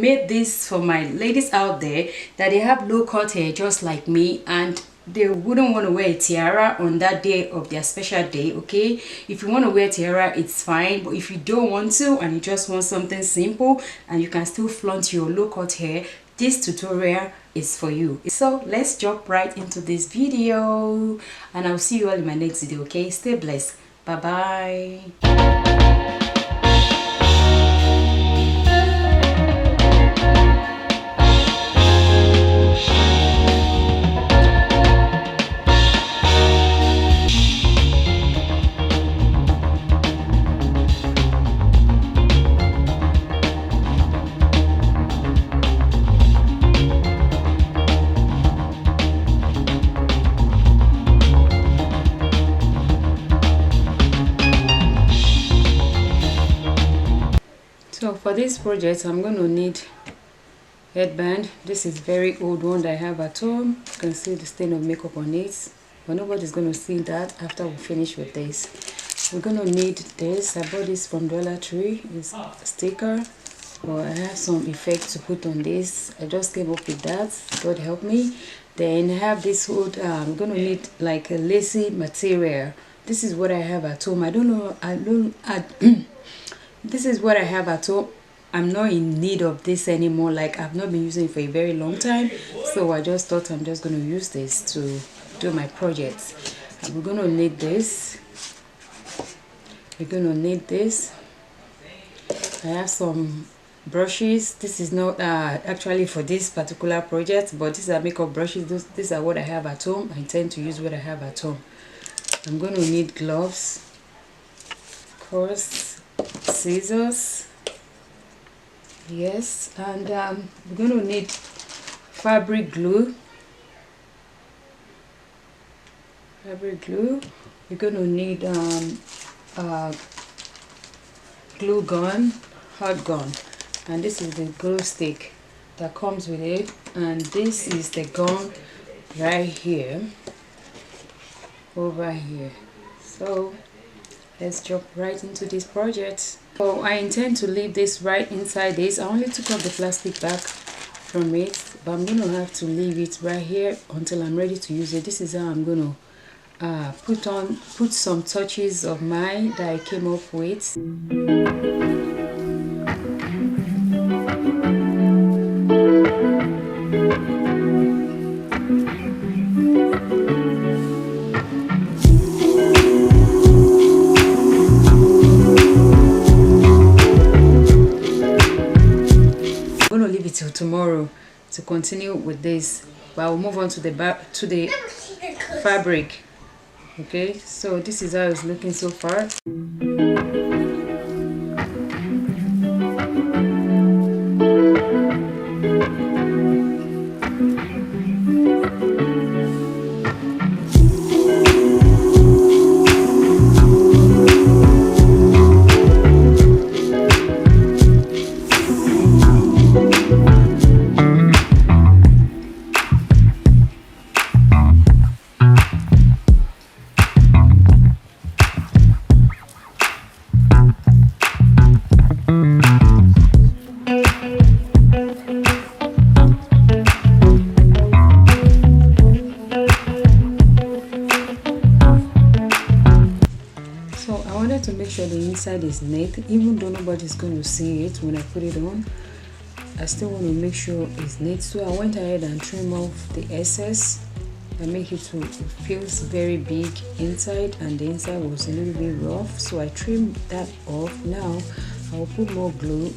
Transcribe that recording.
Made this for my ladies out there that they have low cut hair just like me, and they wouldn't want to wear a tiara on that day of their special day. Okay, if you want to wear tiara, it's fine, but if you don't want to and you just want something simple and you can still flaunt your low cut hair, this tutorial is for you. So let's jump right into this video, and I'll see you all in my next video. Okay, stay blessed. Bye bye. So for this project, I'm going to need headband. This is very old one that I have at home. You can see the stain of makeup on it, but nobody's going to see that after we finish with this. We're going to need this. I bought this from Dollar Tree. It's a sticker, but I have some effect to put on this. I just came up with that. God help me. Then I have this hood. I'm going to need like a lacy material. This is what I have at home. I don't know. This is what I have at home. I'm not in need of this anymore. Like, I've not been using it for a very long time, so I just thought I'm just going to use this to do my projects. And we're going to need this. We're going to need this. I have some brushes. This is not actually for this particular project, but these are makeup brushes. These are what I have at home. I intend to use what I have at home. I'm going to need gloves, of course, scissors, yes, and we're going to need fabric glue. We're going to need glue gun, hot gun, and this is the glue stick that comes with it, and this is the gun right here, over here. So let's jump right into this project. So I intend to leave this right inside this. I only took off the plastic back from it, but I'm going to have to leave it right here until I'm ready to use it. This is how I'm going to put some touches of mine that I came up with. Till tomorrow to continue with this, but I'll move on to the fabric. Okay, so this is how it's looking so far. To make sure the inside is neat, even though nobody's going to see it when I put it on, I still want to make sure it's neat. So I went ahead and trimmed off the excess and make it to feels very big inside, and the inside was a little bit rough, so I trimmed that off. Now I'll put more glue